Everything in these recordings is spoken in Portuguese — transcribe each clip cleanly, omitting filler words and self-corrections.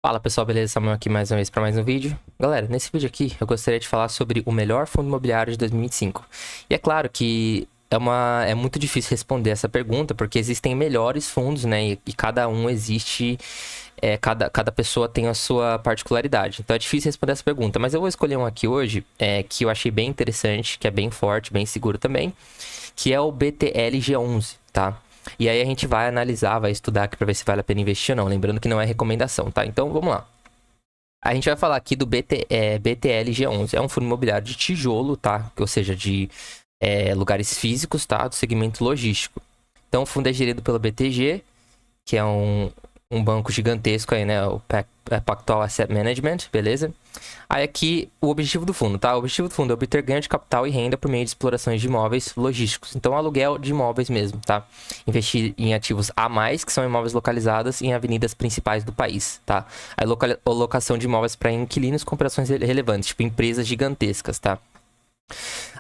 Fala pessoal, beleza? Samuel aqui mais uma vez para mais um vídeo. Galera, nesse vídeo aqui eu gostaria de falar sobre o melhor fundo imobiliário de 2025. E é claro que é muito difícil responder essa pergunta, porque existem melhores fundos, né? E cada um existe, cada pessoa tem a sua particularidade. Então é difícil responder essa pergunta. Mas eu vou escolher um aqui hoje, que eu achei bem interessante, que é bem forte, bem seguro também, que é o BTLG11, tá? E aí a gente vai analisar, vai estudar aqui para ver se vale a pena investir ou não. Lembrando que não é recomendação, tá? Então vamos lá. A gente vai falar aqui do BTLG11. É um fundo imobiliário de tijolo, tá? Ou seja, de lugares físicos, tá? Do segmento logístico. Então o fundo é gerido pelo BTG, que é um banco gigantesco aí, né? O Pactual Asset Management, beleza? Aí aqui o objetivo do fundo, tá? O objetivo do fundo é obter ganho de capital e renda por meio de explorações de imóveis logísticos. Então, aluguel de imóveis mesmo, tá? Investir em ativos a mais, que são imóveis localizados em avenidas principais do país, tá? A locação de imóveis para inquilinos com operações relevantes, tipo empresas gigantescas, tá?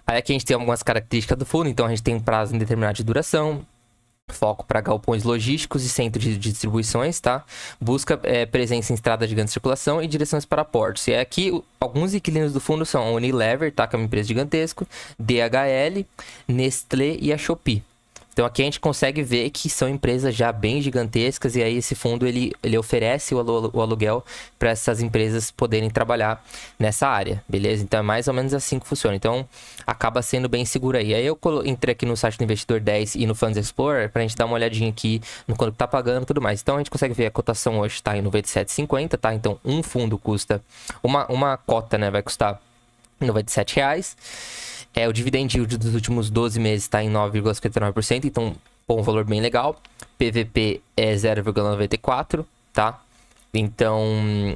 Aí aqui a gente tem algumas características do fundo, então a gente tem um prazo indeterminado de duração, foco para galpões logísticos e centros de distribuições, tá? Busca presença em estradas de grande circulação e direções para portos. E aqui, alguns inquilinos do fundo são a Unilever, tá? Que é uma empresa gigantesca, DHL, Nestlé e a Shopee. Então aqui a gente consegue ver que são empresas já bem gigantescas e aí esse fundo ele oferece o aluguel para essas empresas poderem trabalhar nessa área, beleza? Então é mais ou menos assim que funciona. Então acaba sendo bem seguro aí. Aí eu entrei aqui no site do Investidor 10 e no Funds Explorer para a gente dar uma olhadinha aqui no quanto tá pagando e tudo mais. Então a gente consegue ver a cotação hoje está em 97,50, tá? Então um fundo custa, uma cota, né, vai custar R$ 97. O dividend yield dos últimos 12 meses está em 9,59%, então um valor bem legal. PVP é 0,94, tá? Então,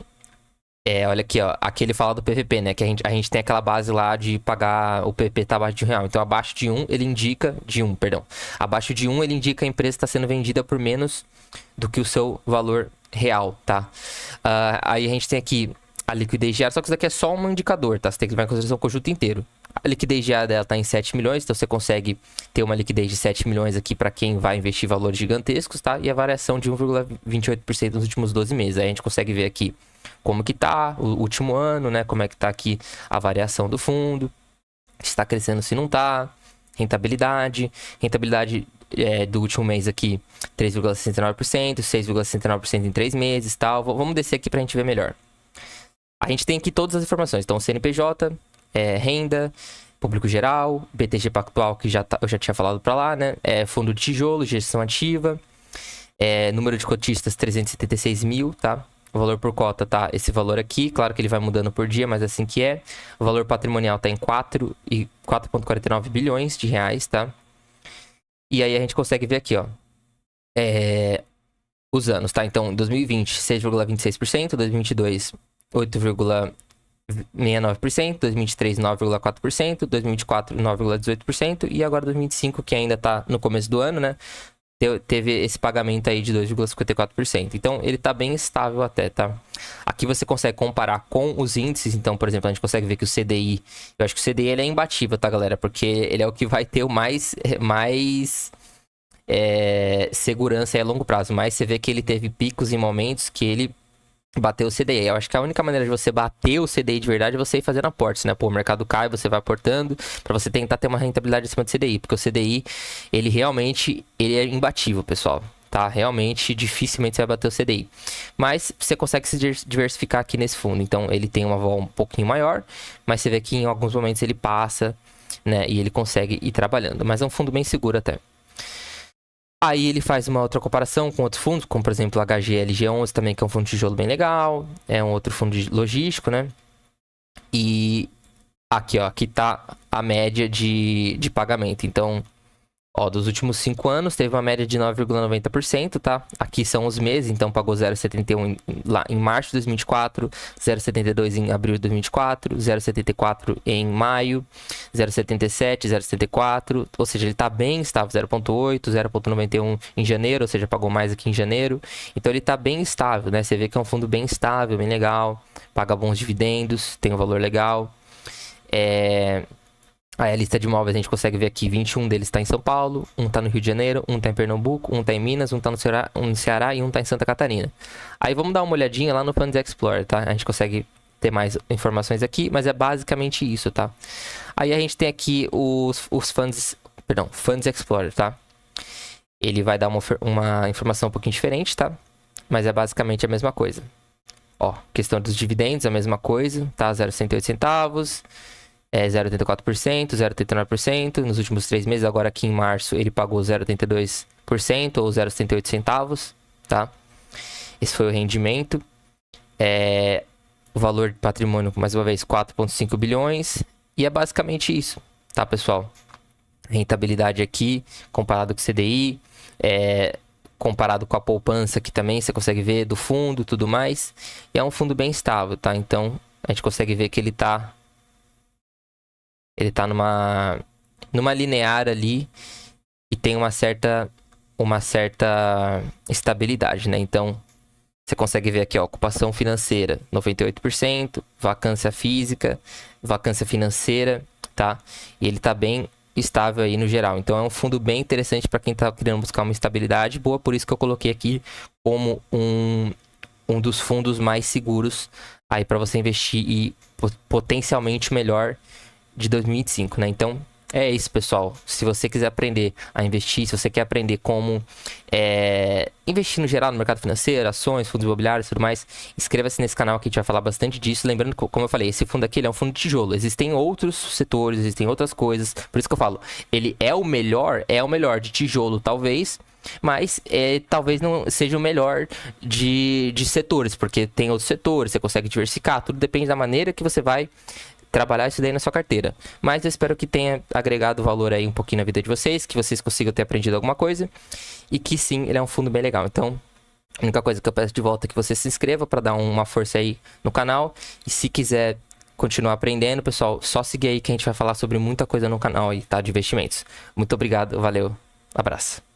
olha aqui, ó. Aqui ele fala do PVP, né? Que a gente tem aquela base lá de pagar o PVP tá abaixo de R$ 1. Então, abaixo de 1, ele indica... De 1, perdão. Abaixo de 1, ele indica que a empresa está sendo vendida por menos do que o seu valor real, tá? Aí a gente tem aqui a liquidez diária, só que isso daqui é só um indicador, tá? Você tem que levar em consideração o conjunto inteiro. A liquidez diária dela está em 7 milhões, então você consegue ter uma liquidez de 7 milhões aqui para quem vai investir valores gigantescos, tá? E a variação de 1,28% nos últimos 12 meses. Aí a gente consegue ver aqui como que tá o último ano, né? Como é que tá aqui a variação do fundo, se está crescendo, se não tá, rentabilidade do último mês aqui, 3,69%, 6,69% em 3 meses, tal. Vamos descer aqui para a gente ver melhor. A gente tem aqui todas as informações, então CNPJ, renda, público geral, BTG Pactual, que eu já tinha falado para lá, né? Fundo de tijolo, gestão ativa, número de cotistas 376 mil, tá? O valor por cota tá esse valor aqui, claro que ele vai mudando por dia, mas assim que é. O valor patrimonial tá em 4,49 bilhões de reais, tá? E aí a gente consegue ver aqui, ó, os anos, tá? Então, 2020, 6,26%, 2022, 8,69%, 2023 9,4%, 2024 9,18% e agora 2025, que ainda tá no começo do ano, né? Teve esse pagamento aí de 2,54%. Então ele tá bem estável até, tá? Aqui você consegue comparar com os índices. Então, por exemplo, a gente consegue ver que o CDI, eu acho que o CDI ele é imbatível, tá, galera? Porque ele é o que vai ter o mais segurança a longo prazo. Mas você vê que ele teve picos em momentos que ele bateu o CDI. Eu acho que a única maneira de você bater o CDI de verdade é você ir fazendo aportes, né? Pô, o mercado cai, você vai aportando para você tentar ter uma rentabilidade acima do CDI. Porque o CDI, ele realmente é imbatível, pessoal. Tá? Realmente, dificilmente você vai bater o CDI. Mas você consegue se diversificar aqui nesse fundo. Então, ele tem uma vol um pouquinho maior, mas você vê que em alguns momentos ele passa, né? E ele consegue ir trabalhando. Mas é um fundo bem seguro até. Aí ele faz uma outra comparação com outros fundos, como por exemplo o HGLG11 também, que é um fundo de tijolo bem legal. É um outro fundo logístico, né? E aqui, ó, aqui tá a média de pagamento. Então, ó, dos últimos 5 anos teve uma média de 9,90%, tá? Aqui são os meses, então pagou 0,71 lá em março de 2024, 0,72 em abril de 2024, 0,74 em maio, 0,77, 0,74, ou seja, ele tá bem estável, 0,8, 0,91 em janeiro, ou seja, pagou mais aqui em janeiro. Então ele tá bem estável, né? Você vê que é um fundo bem estável, bem legal, paga bons dividendos, tem um valor legal. Aí a lista de imóveis a gente consegue ver aqui, 21 deles está em São Paulo, um está no Rio de Janeiro, um está em Pernambuco, um está em Minas, um está no Ceará e um está em Santa Catarina. Aí vamos dar uma olhadinha lá no Funds Explorer, tá? A gente consegue ter mais informações aqui, mas é basicamente isso, tá? Aí a gente tem aqui os Funds Explorer, tá? Ele vai dar uma informação um pouquinho diferente, tá? Mas é basicamente a mesma coisa. Ó, questão dos dividendos, a mesma coisa, tá? 0,108 centavos, 0,84%, 0,89%. Nos últimos 3 meses, agora aqui em março, ele pagou 0,82% ou 0,78 centavos, tá? Esse foi o rendimento. O valor de patrimônio, mais uma vez, 4,5 bilhões. E é basicamente isso, tá, pessoal? Rentabilidade aqui, comparado com o CDI, comparado com a poupança, que também você consegue ver do fundo, tudo mais. E é um fundo bem estável, tá? Então, a gente consegue ver que ele tá numa linear ali e tem uma certa estabilidade, né? Então, você consegue ver aqui, ó, ocupação financeira, 98%, vacância física, vacância financeira, tá? E ele tá bem estável aí no geral. Então, é um fundo bem interessante para quem tá querendo buscar uma estabilidade boa, por isso que eu coloquei aqui como um dos fundos mais seguros aí para você investir e potencialmente melhor de 2025, né? Então, é isso, pessoal. Se você quiser aprender a investir, se você quer aprender como investir no geral no mercado financeiro, ações, fundos imobiliários e tudo mais, inscreva-se nesse canal que a gente vai falar bastante disso. Lembrando que, como eu falei, esse fundo aqui ele é um fundo de tijolo. Existem outros setores, existem outras coisas. Por isso que eu falo, ele é o melhor de tijolo, talvez, mas talvez não seja o melhor de setores, porque tem outros setores, você consegue diversificar, tudo depende da maneira que você vai trabalhar isso daí na sua carteira. Mas eu espero que tenha agregado valor aí um pouquinho na vida de vocês, que vocês consigam ter aprendido alguma coisa e que sim, ele é um fundo bem legal. Então, a única coisa que eu peço de volta é que você se inscreva para dar uma força aí no canal. E se quiser continuar aprendendo, pessoal, só seguir aí que a gente vai falar sobre muita coisa no canal aí, tá? De investimentos. Muito obrigado, valeu, abraço.